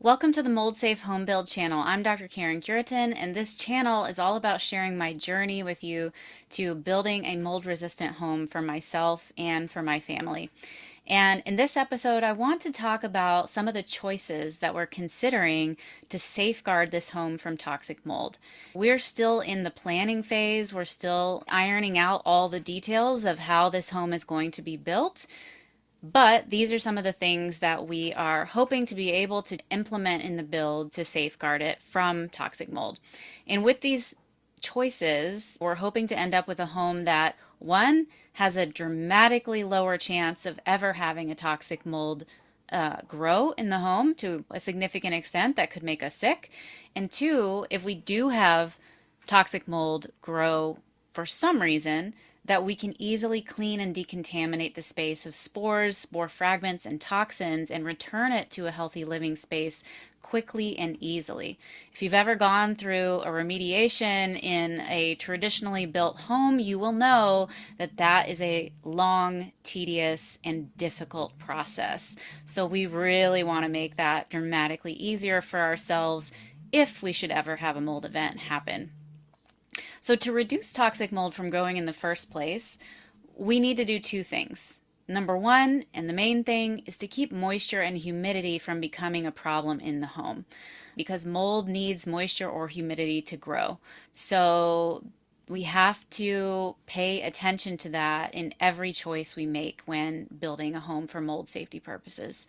Welcome to the Mold Safe Home Build channel. I'm Dr. Karen Curitin, and this channel is all about sharing my journey with you to building a mold-resistant home for myself and for my family. And in this episode, I want to talk about some of the choices that we're considering to safeguard this home from toxic mold. We're still in the planning phase. We're still ironing out all the details of how this home is going to be built. But these are some of the things that we are hoping to be able to implement in the build to safeguard it from toxic mold. And with these choices, we're hoping to end up with a home that, one, has a dramatically lower chance of ever having a toxic mold grow in the home to a significant extent that could make us sick. And two, if we do have toxic mold grow for some reason, that we can easily clean and decontaminate the space of spores, spore fragments, and toxins and return it to a healthy living space quickly and easily. If you've ever gone through a remediation in a traditionally built home, you will know that that is a long, tedious, and difficult process. So we really want to make that dramatically easier for ourselves if we should ever have a mold event happen. So to reduce toxic mold from growing in the first place, we need to do two things. Number one, and the main thing, is to keep moisture and humidity from becoming a problem in the home, because mold needs moisture or humidity to grow. So we have to pay attention to that in every choice we make when building a home for mold safety purposes.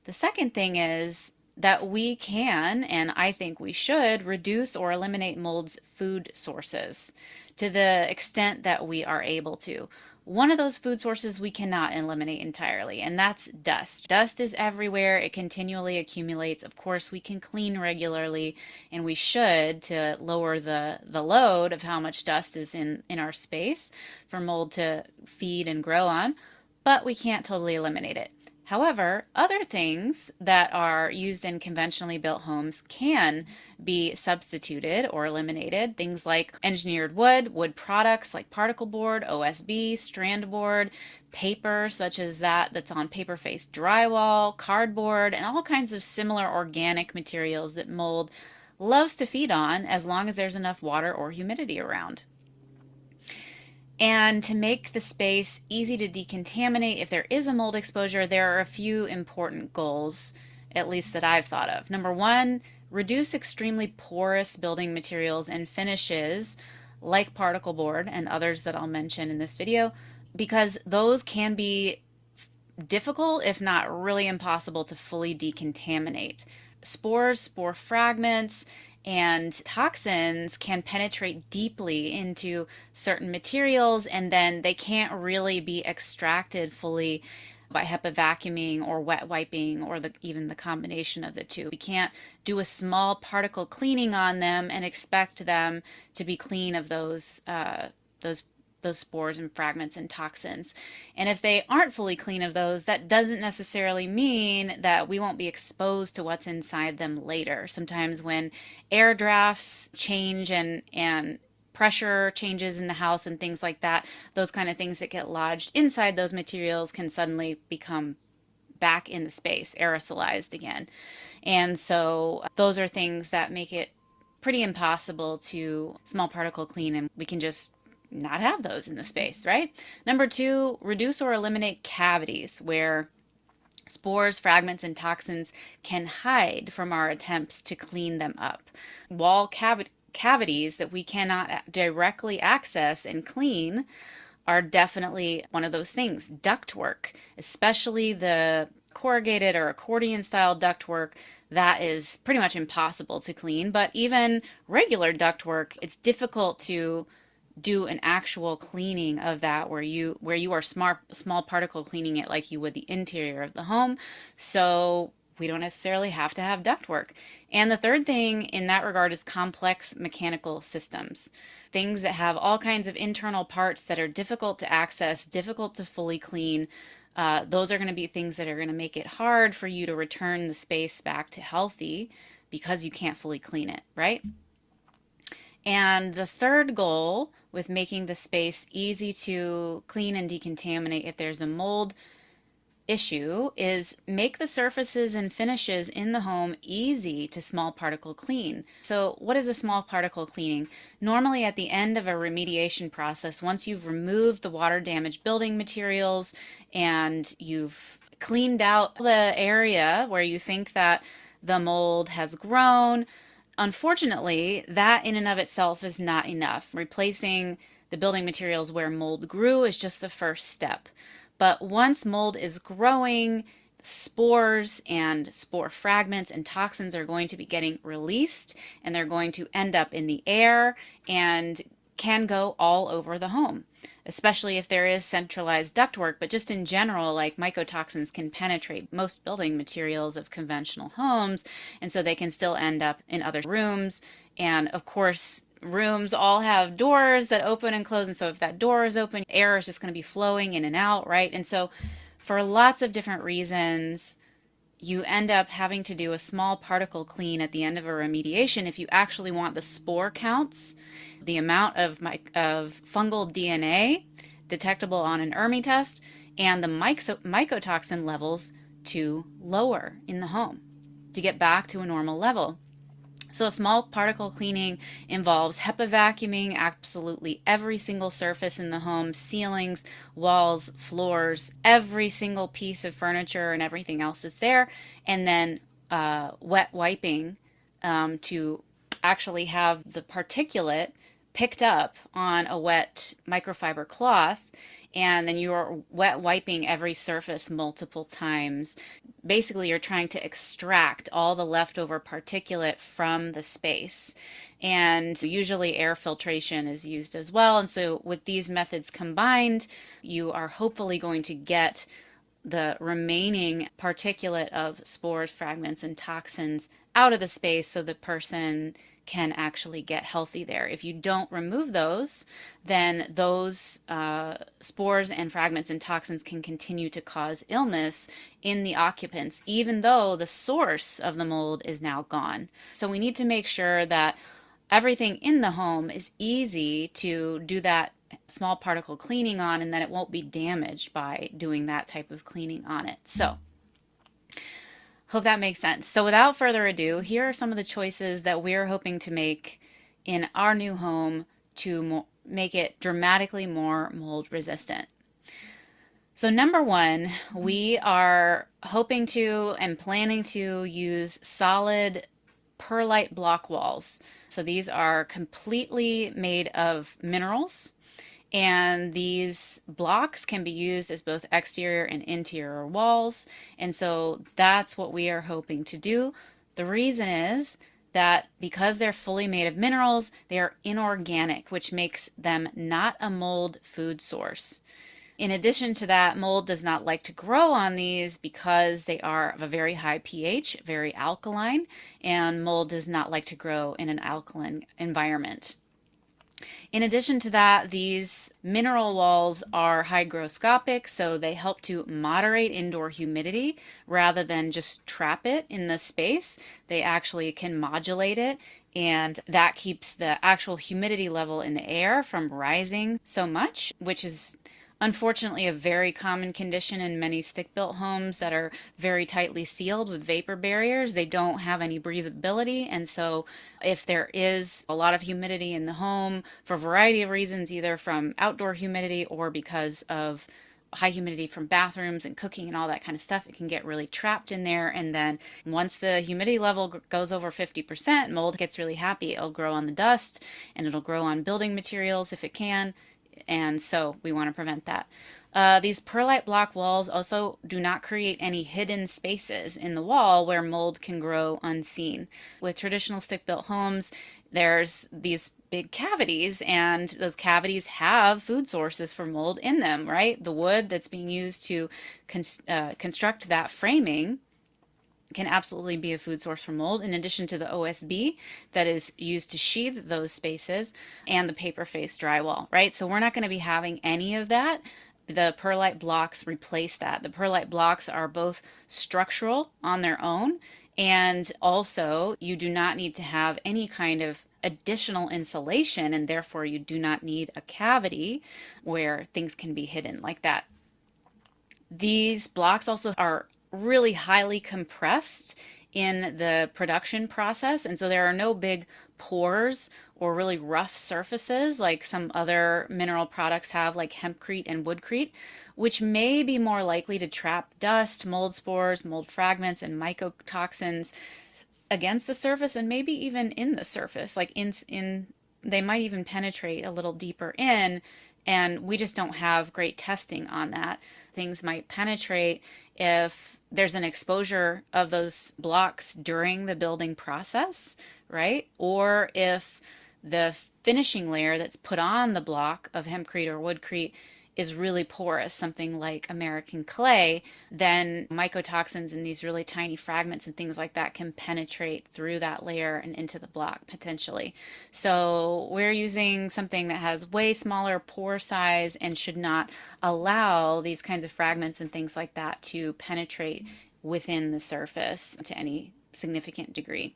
The second thing is that we can, and I think we should, reduce or eliminate mold's food sources to the extent that we are able to. One of those food sources we cannot eliminate entirely, and that's dust. Dust is everywhere. It continually accumulates. Of course, we can clean regularly, and we should, to lower the load of how much dust is in our space for mold to feed and grow on, but we can't totally eliminate it. However, other things that are used in conventionally built homes can be substituted or eliminated. Things like engineered wood, wood products like particle board, OSB, strand board, paper such as that's on paper-faced drywall, cardboard, and all kinds of similar organic materials that mold loves to feed on as long as there's enough water or humidity around. And to make the space easy to decontaminate if there is a mold exposure, there are a few important goals, at least that I've thought of. Number one, reduce extremely porous building materials and finishes like particle board and others that I'll mention in this video, because those can be difficult, if not really impossible, to fully decontaminate. Spores, spore fragments, and toxins can penetrate deeply into certain materials, and then they can't really be extracted fully by HEPA vacuuming or wet wiping or even the combination of the two. We can't do a small particle cleaning on them and expect them to be clean of those spores and fragments and toxins. And if they aren't fully clean of those, that doesn't necessarily mean that we won't be exposed to what's inside them later. Sometimes when air drafts change and pressure changes in the house and things like that, those kind of things that get lodged inside those materials can suddenly become back in the space, aerosolized again. And so those are things that make it pretty impossible to small particle clean, and we can just not have those in the space, right? Number two, reduce or eliminate cavities where spores, fragments, and toxins can hide from our attempts to clean them up. Wall cavities that we cannot directly access and clean are definitely one of those things. Ductwork, especially the corrugated or accordion style ductwork, that is pretty much impossible to clean. But even regular ductwork, it's difficult to do an actual cleaning of that where you are small particle cleaning it like you would the interior of the home. So we don't necessarily have to have ductwork. And the third thing in that regard is complex mechanical systems. Things that have all kinds of internal parts that are difficult to access, difficult to fully clean. Those are going to be things that are going to make it hard for you to return the space back to healthy because you can't fully clean it, right? And the third goal with making the space easy to clean and decontaminate if there's a mold issue is make the surfaces and finishes in the home easy to small particle clean. So what is a small particle cleaning? Normally at the end of a remediation process, once you've removed the water damaged building materials and you've cleaned out the area where you think that the mold has grown, unfortunately, that in and of itself is not enough. Replacing the building materials where mold grew is just the first step. But once mold is growing, spores and spore fragments and toxins are going to be getting released, and they're going to end up in the air and can go all over the home, especially if there is centralized ductwork. But just in general, like, mycotoxins can penetrate most building materials of conventional homes, and so they can still end up in other rooms. And of course, rooms all have doors that open and close, and so if that door is open, air is just going to be flowing in and out, right? And so for lots of different reasons, you end up having to do a small particle clean at the end of a remediation if you actually want the spore counts, the amount of fungal DNA detectable on an ERMI test, and the mycotoxin levels to lower in the home to get back to a normal level. So a small particle cleaning involves HEPA vacuuming absolutely every single surface in the home, ceilings, walls, floors, every single piece of furniture and everything else that's there, and then wet wiping to actually have the particulate picked up on a wet microfiber cloth, and then you're wet wiping every surface multiple times. Basically, you're trying to extract all the leftover particulate from the space. And usually air filtration is used as well. And so with these methods combined, you are hopefully going to get the remaining particulate of spores, fragments, and toxins out of the space so the person can actually get healthy there. If you don't remove those, then those spores and fragments and toxins can continue to cause illness in the occupants, even though the source of the mold is now gone. So we need to make sure that everything in the home is easy to do that small particle cleaning on, and that it won't be damaged by doing that type of cleaning on it. So hope that makes sense. So without further ado, here are some of the choices that we're hoping to make in our new home to make it dramatically more mold resistant. So number one, we are hoping to and planning to use solid perlite block walls. So these are completely made of minerals, and these blocks can be used as both exterior and interior walls. And so that's what we are hoping to do. The reason is that because they're fully made of minerals, they are inorganic, which makes them not a mold food source. In addition to that, mold does not like to grow on these because they are of a very high pH, very alkaline, and mold does not like to grow in an alkaline environment. In addition to that, these mineral walls are hygroscopic, so they help to moderate indoor humidity rather than just trap it in the space. They actually can modulate it, and that keeps the actual humidity level in the air from rising so much, which is unfortunately a very common condition in many stick-built homes that are very tightly sealed with vapor barriers. They don't have any breathability, and so if there is a lot of humidity in the home for a variety of reasons, either from outdoor humidity or because of high humidity from bathrooms and cooking and all that kind of stuff, it can get really trapped in there. And then once the humidity level goes over 50%, mold gets really happy. It'll grow on the dust, and it'll grow on building materials if it can. And so we want to prevent that. These perlite block walls also do not create any hidden spaces in the wall where mold can grow unseen. With traditional stick-built homes, there's these big cavities, and those cavities have food sources for mold in them, right? The wood that's being used to construct that framing can absolutely be a food source for mold, in addition to the OSB that is used to sheathe those spaces and the paper-faced drywall, right? So we're not going to be having any of that. The perlite blocks replace that. The perlite blocks are both structural on their own, and also you do not need to have any kind of additional insulation, and therefore you do not need a cavity where things can be hidden like that. These blocks also are really highly compressed in the production process, and so there are no big pores or really rough surfaces like some other mineral products have, like hempcrete and woodcrete, which may be more likely to trap dust, mold spores, mold fragments, and mycotoxins against the surface and maybe even in the surface. Like in they might even penetrate a little deeper in, and we just don't have great testing on that. Things might penetrate if there's an exposure of those blocks during the building process, right? Or if the finishing layer that's put on the block of hempcrete or woodcrete is really porous, something like American clay, then mycotoxins and these really tiny fragments and things like that can penetrate through that layer and into the block potentially. So we're using something that has way smaller pore size and should not allow these kinds of fragments and things like that to penetrate within the surface to any significant degree.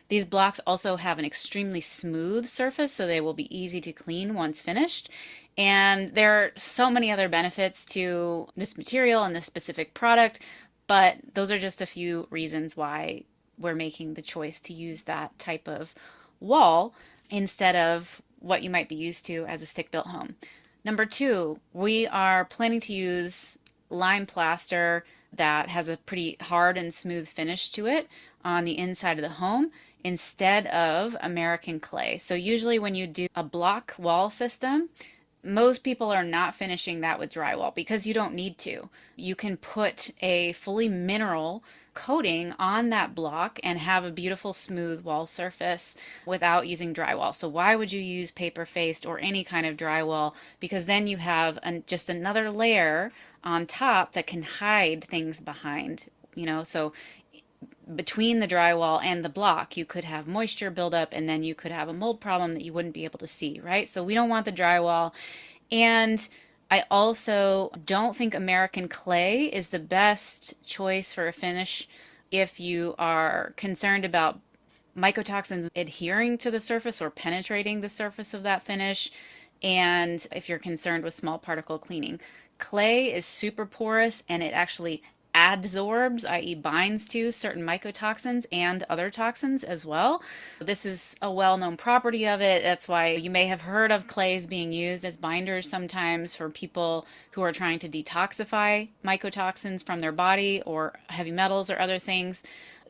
These blocks also have an extremely smooth surface, so they will be easy to clean once finished. And there are so many other benefits to this material and this specific product, but those are just a few reasons why we're making the choice to use that type of wall instead of what you might be used to as a stick-built home. Number two, we are planning to use lime plaster that has a pretty hard and smooth finish to it on the inside of the home instead of American clay. So usually when you do a block wall system, most people are not finishing that with drywall because you don't need to. You can put a fully mineral coating on that block and have a beautiful smooth wall surface without using drywall. So why would you use paper faced or any kind of drywall? Because then you have just another layer on top that can hide things behind, so between the drywall and the block, you could have moisture buildup and then you could have a mold problem that you wouldn't be able to see, right? So we don't want the drywall. And I also don't think American clay is the best choice for a finish if you are concerned about mycotoxins adhering to the surface or penetrating the surface of that finish, and if you're concerned with small particle cleaning. Clay is super porous and it actually adsorbs, i.e., binds to certain mycotoxins and other toxins as well. This is a well known property of it. That's why you may have heard of clays being used as binders sometimes for people who are trying to detoxify mycotoxins from their body or heavy metals or other things.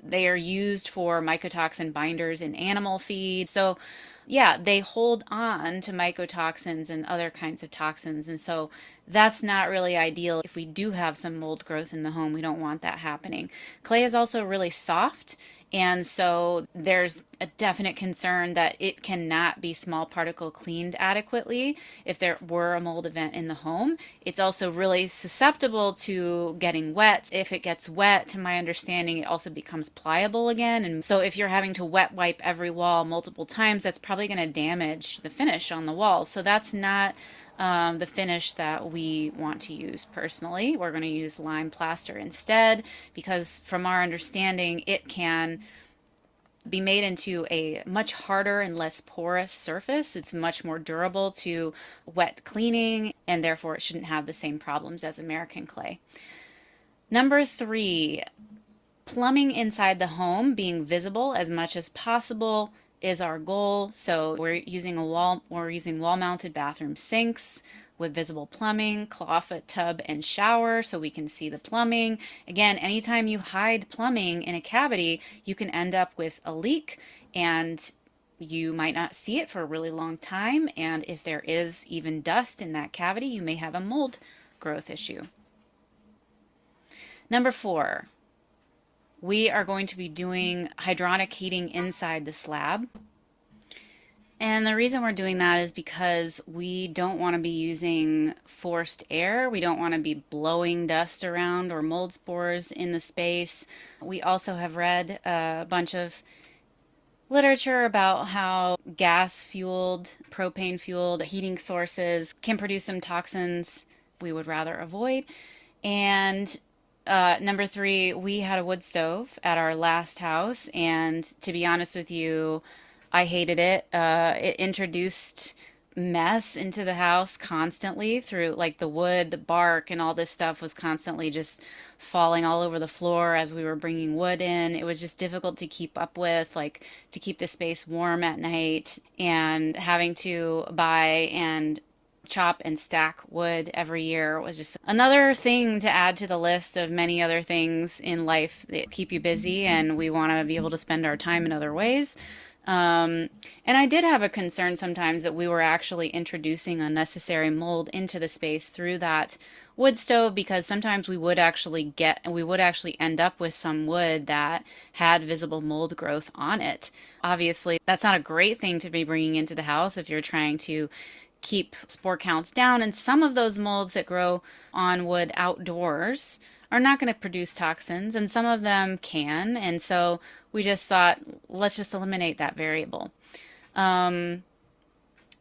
They are used for mycotoxin binders in animal feed. So yeah, they hold on to mycotoxins and other kinds of toxins. And so that's not really ideal. If we do have some mold growth in the home, we don't want that happening. Clay is also really soft. And so there's a definite concern that it cannot be small particle cleaned adequately if there were a mold event in the home. It's also really susceptible to getting wet. If it gets wet, to my understanding, it also becomes pliable again. And so if you're having to wet wipe every wall multiple times, that's probably going to damage the finish on the walls. So that's not the finish that we want to use personally. We're going to use lime plaster instead because from our understanding, it can be made into a much harder and less porous surface. It's much more durable to wet cleaning, and therefore it shouldn't have the same problems as American clay. Number three, plumbing inside the home being visible as much as possible is our goal. So we're using wall-mounted bathroom sinks with visible plumbing, clawfoot tub and shower so we can see the plumbing. Again, anytime you hide plumbing in a cavity, you can end up with a leak and you might not see it for a really long time. And if there is even dust in that cavity, you may have a mold growth issue. Number four, we are going to be doing hydronic heating inside the slab. And the reason we're doing that is because we don't want to be using forced air. We don't want to be blowing dust around or mold spores in the space. We also have read a bunch of literature about how gas-fueled, propane-fueled heating sources can produce some toxins we would rather avoid. And number three, we had a wood stove at our last house, and to be honest with you, I hated it. It introduced mess into the house constantly through like the wood, the bark, and all this stuff was constantly just falling all over the floor as we were bringing wood in. It was just difficult to keep up with, like to keep the space warm at night, and having to buy and chop and stack wood every year was just another thing to add to the list of many other things in life that keep you busy, and we want to be able to spend our time in other ways. And I did have a concern sometimes that we were actually introducing unnecessary mold into the space through that wood stove, because sometimes we would actually end up with some wood that had visible mold growth on it. Obviously, that's not a great thing to be bringing into the house if you're trying to keep spore counts down. And some of those molds that grow on wood outdoors are not going to produce toxins, and some of them can. And so we just thought, let's just eliminate that variable. Um,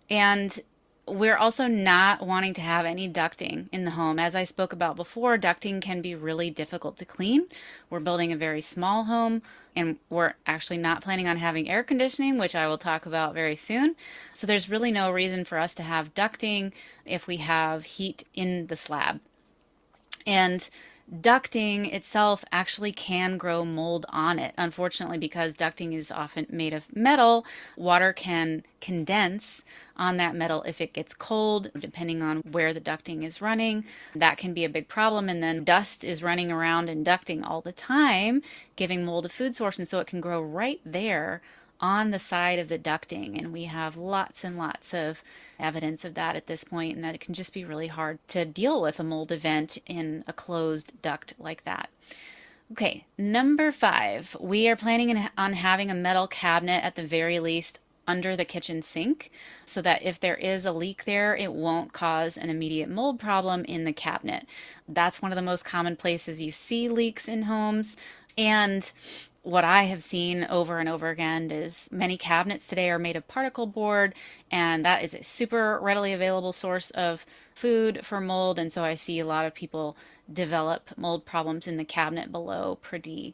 and we're also not wanting to have any ducting in the home. As I spoke about before, ducting can be really difficult to clean. We're building a very small home, and we're actually not planning on having air conditioning, which I will talk about very soon. So there's really no reason for us to have ducting if we have heat in the slab. And ducting itself actually can grow mold on it. Unfortunately, because ducting is often made of metal, water can condense on that metal if it gets cold, depending on where the ducting is running. That can be a big problem. And then dust is running around in ducting all the time, giving mold a food source. And so it can grow right there on the side of the ducting. And we have lots and lots of evidence of that at this point, and that it can just be really hard to deal with a mold event in a closed duct like that. Okay, number 5, we are planning on having a metal cabinet at the very least under the kitchen sink, so that if there is a leak there, it won't cause an immediate mold problem in the cabinet. That's one of the most common places you see leaks in homes. And what I have seen over and over again is many cabinets today are made of particle board, and that is a super readily available source of food for mold. And so I see a lot of people develop mold problems in the cabinet below pretty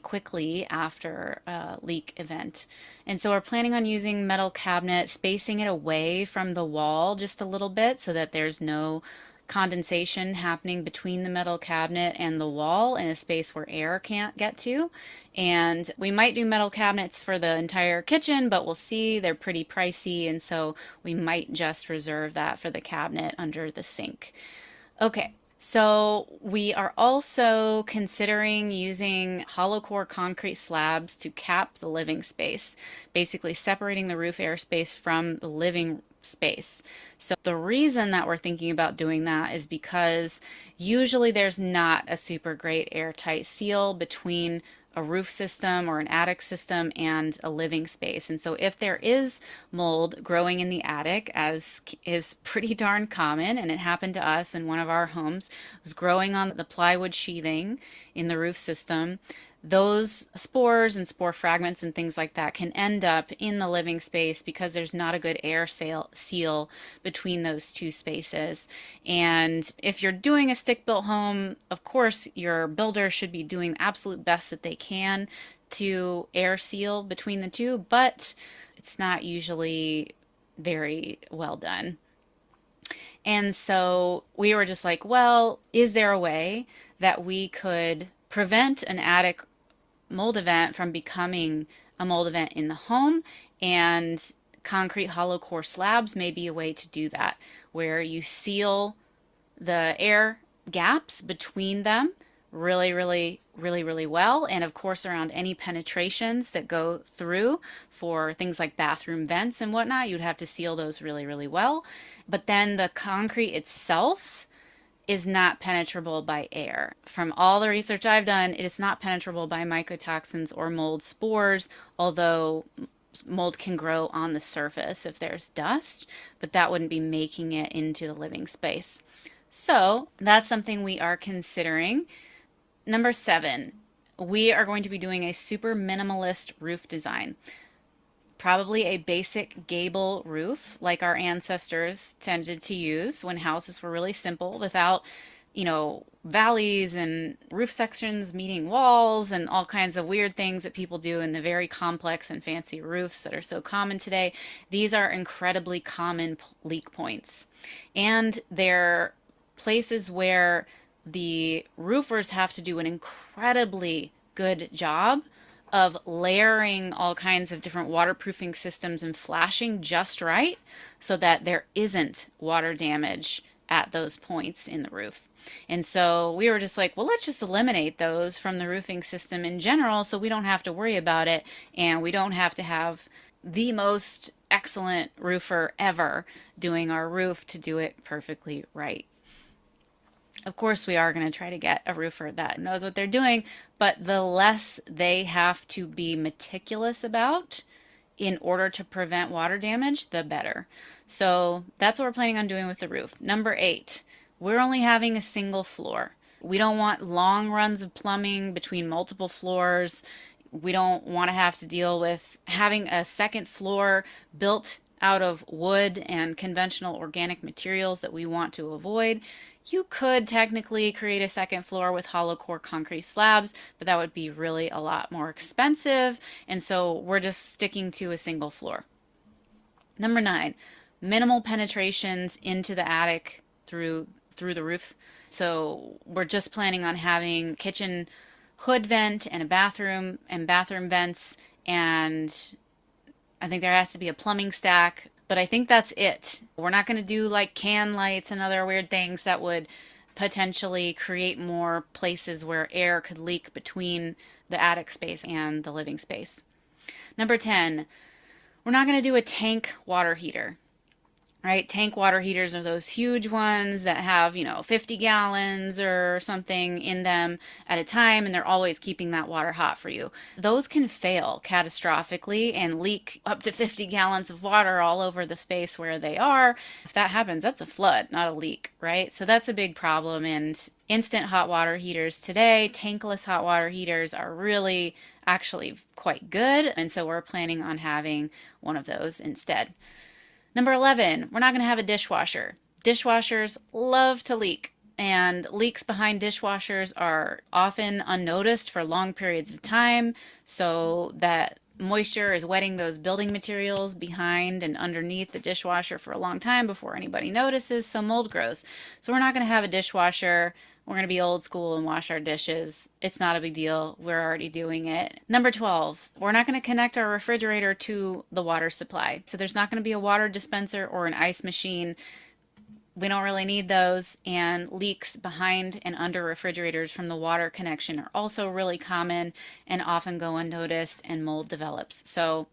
quickly after a leak event. And so we're planning on using metal cabinet, spacing it away from the wall just a little bit so that there's no condensation happening between the metal cabinet and the wall in a space where air can't get to. And we might do metal cabinets for the entire kitchen, but we'll see. They're pretty pricey, and so we might just reserve that for the cabinet under the sink. Okay, so we are also considering using hollow core concrete slabs to cap the living space, basically separating the roof airspace from the living space. So the reason that we're thinking about doing that is because usually there's not a super great airtight seal between a roof system or an attic system and a living space. And so if there is mold growing in the attic, as is pretty darn common, and it happened to us in one of our homes, it was growing on the plywood sheathing in the roof system, those spores and spore fragments and things like that can end up in the living space because there's not a good air seal between those two spaces. And if you're doing a stick-built home, of course, your builder should be doing the absolute best that they can to air seal between the two, but it's not usually very well done. And so we were just like, well, is there a way that we could prevent an attic mold event from becoming a mold event in the home? And concrete hollow core slabs may be a way to do that, where you seal the air gaps between them really well. And of course, around any penetrations that go through for things like bathroom vents and whatnot, you'd have to seal those really well. But then the concrete itself is not penetrable by air. From all the research I've done, it is not penetrable by mycotoxins or mold spores, although mold can grow on the surface if there's dust, but that wouldn't be making it into the living space. So that's something we are considering. Number 7, we are going to be doing a super minimalist roof design. Probably a basic gable roof like our ancestors tended to use when houses were really simple, without valleys and roof sections meeting walls and all kinds of weird things that people do in the very complex and fancy roofs that are so common today. These are incredibly common leak points. And they're places where the roofers have to do an incredibly good job of layering all kinds of different waterproofing systems and flashing just right so that there isn't water damage at those points in the roof. And so we were just like, well, let's just eliminate those from the roofing system in general so we don't have to worry about it and we don't have to have the most excellent roofer ever doing our roof to do it perfectly right. Of course, we are going to try to get a roofer that knows what they're doing, but the less they have to be meticulous about in order to prevent water damage, the better. So that's what we're planning on doing with the roof. Number 8, we're only having a single floor. We don't want long runs of plumbing between multiple floors. We don't want to have to deal with having a second floor built out of wood and conventional organic materials that we want to avoid. You could technically create a second floor with hollow core concrete slabs, but that would be really a lot more expensive. And so we're just sticking to a single floor. Number 9, minimal penetrations into the attic through the roof. So we're just planning on having kitchen hood vent and a bathroom and bathroom vents, and I think there has to be a plumbing stack, but I think that's it. We're not going to do like can lights and other weird things that would potentially create more places where air could leak between the attic space and the living space. Number 10, we're not going to do a tank water heater. Right? Tank water heaters are those huge ones that have, 50 gallons or something in them at a time, and they're always keeping that water hot for you. Those can fail catastrophically and leak up to 50 gallons of water all over the space where they are. If that happens, that's a flood, not a leak, right? So that's a big problem. And instant hot water heaters today, tankless hot water heaters are really actually quite good. And so we're planning on having one of those instead. Number 11, we're not going to have a dishwasher. Dishwashers love to leak, and leaks behind dishwashers are often unnoticed for long periods of time, so that moisture is wetting those building materials behind and underneath the dishwasher for a long time before anybody notices, so mold grows. So we're not going to have a dishwasher. We're going to be old school and wash our dishes. It's not a big deal. We're already doing it. Number 12, we're not going to connect our refrigerator to the water supply. So there's not going to be a water dispenser or an ice machine. We don't really need those. And leaks behind and under refrigerators from the water connection are also really common and often go unnoticed and mold develops. So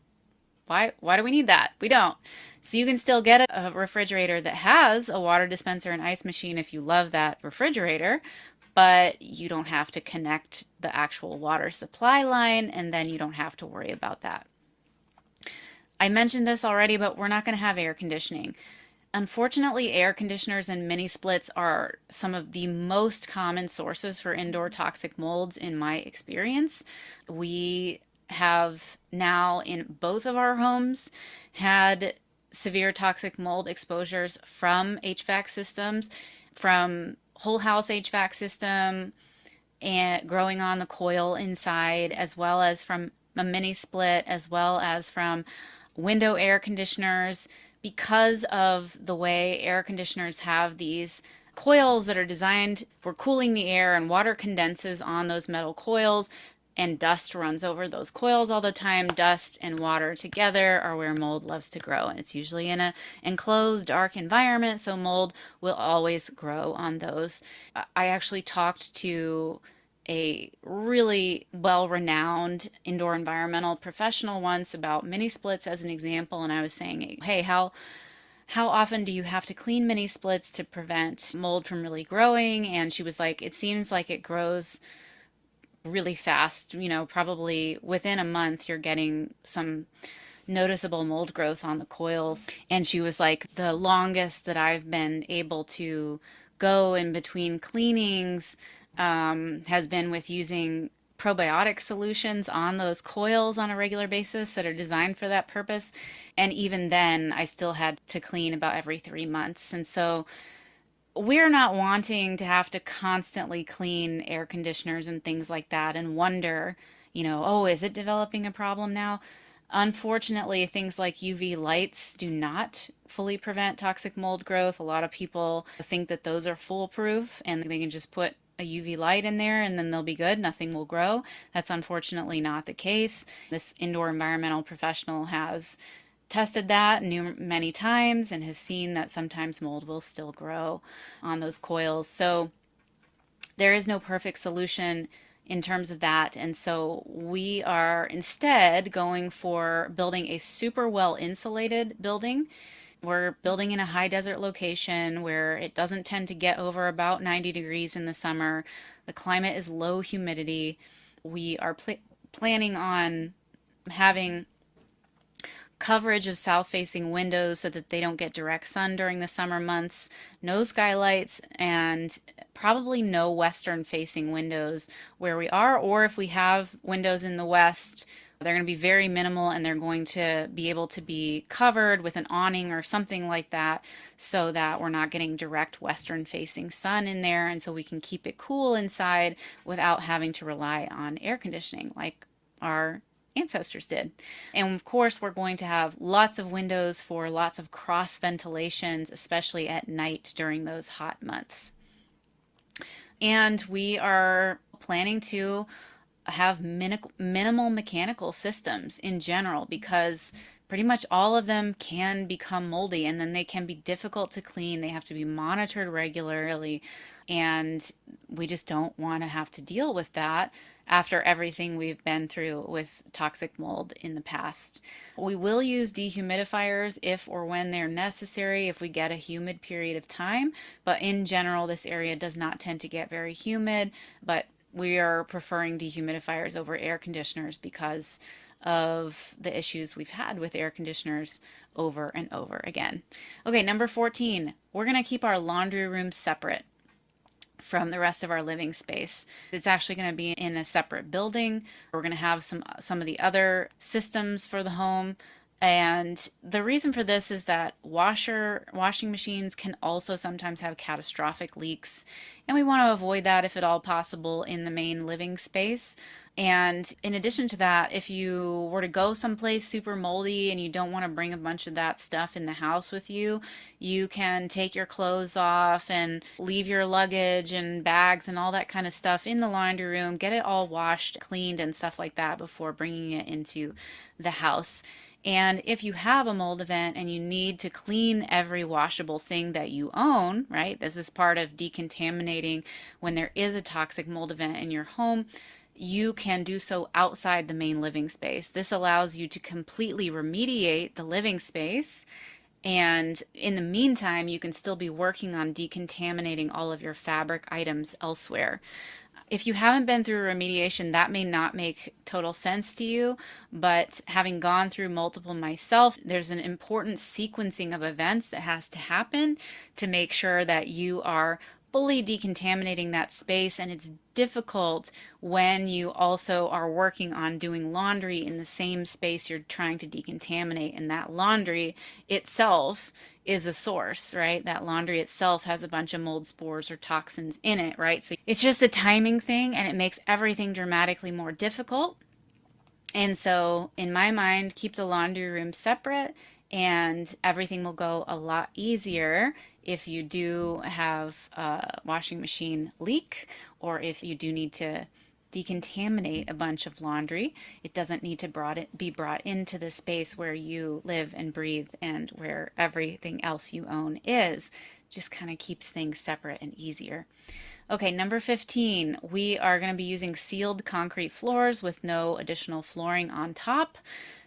why do we need that? We don't. So you can still get a refrigerator that has a water dispenser and ice machine if you love that refrigerator, but you don't have to connect the actual water supply line, and then you don't have to worry about that. I mentioned this already, but we're not going to have air conditioning. Unfortunately, air conditioners and mini splits are some of the most common sources for indoor toxic molds in my experience. We have now in both of our homes had severe toxic mold exposures from HVAC systems, from whole house HVAC system and growing on the coil inside, as well as from a mini split, as well as from window air conditioners, because of the way air conditioners have these coils that are designed for cooling the air, and water condenses on those metal coils and dust runs over those coils all the time. Dust and water together are where mold loves to grow, and it's usually in an enclosed, dark environment, so mold will always grow on those. I actually talked to a really well-renowned indoor environmental professional once about mini splits as an example, and I was saying, hey, how often do you have to clean mini splits to prevent mold from really growing? And she was like, it seems like it grows really fast, probably within a month you're getting some noticeable mold growth on the coils. And she was like, the longest that I've been able to go in between cleanings has been with using probiotic solutions on those coils on a regular basis that are designed for that purpose. And even then I still had to clean about every 3 months. And so we're not wanting to have to constantly clean air conditioners and things like that and wonder, oh, is it developing a problem now? Unfortunately, things like UV lights do not fully prevent toxic mold growth. A lot of people think that those are foolproof and they can just put a UV light in there and then they'll be good, nothing will grow. That's unfortunately not the case. This indoor environmental professional has tested that many times and has seen that sometimes mold will still grow on those coils. So there is no perfect solution in terms of that. And so we are instead going for building a super well insulated building. We're building in a high desert location where it doesn't tend to get over about 90 degrees in the summer. The climate is low humidity. We are planning on having coverage of south-facing windows so that they don't get direct sun during the summer months, no skylights, and probably no western-facing windows where we are, or if we have windows in the west, they're going to be very minimal and they're going to be able to be covered with an awning or something like that so that we're not getting direct western facing sun in there, and so we can keep it cool inside without having to rely on air conditioning like our ancestors did. And of course, we're going to have lots of windows for lots of cross ventilations, especially at night during those hot months. And we are planning to have minimal mechanical systems in general because pretty much all of them can become moldy and then they can be difficult to clean. They have to be monitored regularly, and we just don't want to have to deal with that after everything we've been through with toxic mold in the past. We will use dehumidifiers if or when they're necessary if we get a humid period of time, but in general this area does not tend to get very humid, but we are preferring dehumidifiers over air conditioners because of the issues we've had with air conditioners over and over again. Okay, number 14, we're going to keep our laundry room separate from the rest of our living space. It's actually going to be in a separate building. We're going to have some of the other systems for the home. And the reason for this is that washing machines can also sometimes have catastrophic leaks, and we want to avoid that if at all possible in the main living space. And in addition to that, if you were to go someplace super moldy and you don't want to bring a bunch of that stuff in the house with you, you can take your clothes off and leave your luggage and bags and all that kind of stuff in the laundry room, get it all washed, cleaned, and stuff like that before bringing it into the house. And if you have a mold event and you need to clean every washable thing that you own, right? This is part of decontaminating when there is a toxic mold event in your home. You can do so outside the main living space. This allows you to completely remediate the living space. And in the meantime, you can still be working on decontaminating all of your fabric items elsewhere. If you haven't been through remediation, that may not make total sense to you, but having gone through multiple myself, there's an important sequencing of events that has to happen to make sure that you are fully decontaminating that space. And it's difficult when you also are working on doing laundry in the same space you're trying to decontaminate, and that laundry itself is a source, right? That laundry itself has a bunch of mold spores or toxins in it, right? So it's just a timing thing, and it makes everything dramatically more difficult. And so in my mind, keep the laundry room separate and everything will go a lot easier if you do have a washing machine leak, or if you do need to decontaminate a bunch of laundry. It doesn't need to be brought into the space where you live and breathe and where everything else you own is. Just kind of keeps things separate and easier. Okay, number 15, we are going to be using sealed concrete floors with no additional flooring on top,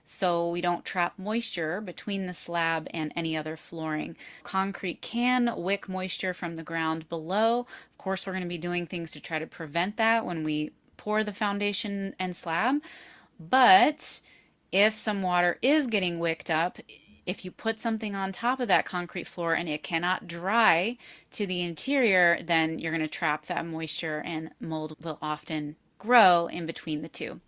so we don't trap moisture between the slab and any other flooring. Concrete can wick moisture from the ground below. Of course, we're going to be doing things to try to prevent that when we pour the foundation and slab, but if some water is getting wicked up, if you put something on top of that concrete floor and it cannot dry to the interior, then you're going to trap that moisture and mold will often grow in between the two.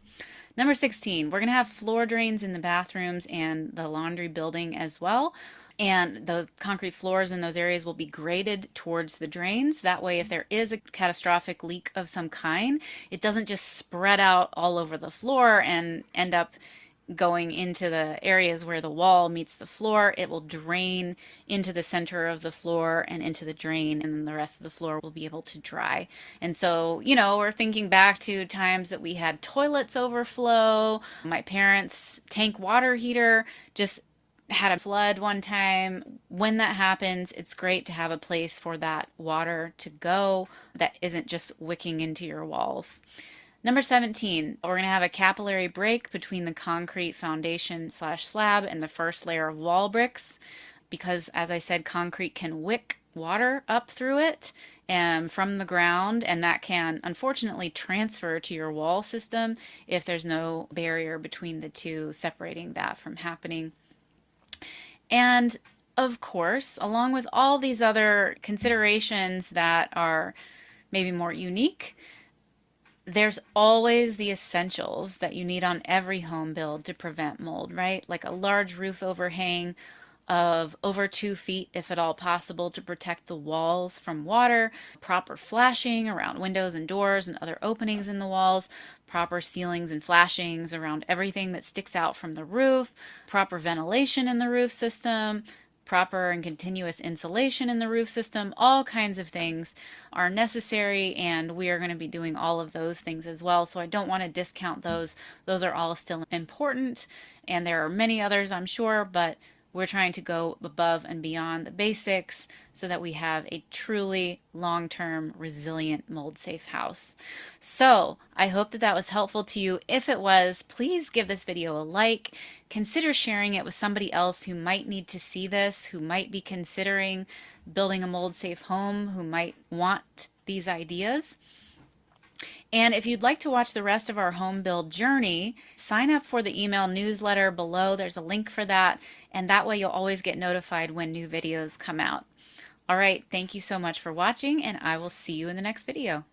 Number 16, we're going to have floor drains in the bathrooms and the laundry building as well. And the concrete floors in those areas will be graded towards the drains. That way, if there is a catastrophic leak of some kind, it doesn't just spread out all over the floor and end up going into the areas where the wall meets the floor. It will drain into the center of the floor and into the drain, and then the rest of the floor will be able to dry. And so, we're thinking back to times that we had toilets overflow. My parents' tank water heater just had a flood one time. When that happens, it's great to have a place for that water to go that isn't just wicking into your walls. Number 17, we're going to have a capillary break between the concrete foundation slash slab and the first layer of wall bricks because, as I said, concrete can wick water up through it from the ground, and that can unfortunately transfer to your wall system if there's no barrier between the two separating that from happening. And of course, along with all these other considerations that are maybe more unique, there's always the essentials that you need on every home build to prevent mold, right? Like a large roof overhang of over 2 feet, if at all possible, to protect the walls from water, proper flashing around windows and doors and other openings in the walls, proper ceilings and flashings around everything that sticks out from the roof, proper ventilation in the roof system, proper and continuous insulation in the roof system. All kinds of things are necessary, and we are going to be doing all of those things as well. So I don't want to discount those. Those are all still important, and there are many others, I'm sure, but we're trying to go above and beyond the basics so that we have a truly long-term, resilient, mold-safe house. So I hope that that was helpful to you. If it was, please give this video a like. Consider sharing it with somebody else who might need to see this, who might be considering building a mold-safe home, who might want these ideas. And if you'd like to watch the rest of our home build journey, sign up for the email newsletter below. There's a link for that, and that way you'll always get notified when new videos come out. All right, thank you so much for watching, and I will see you in the next video.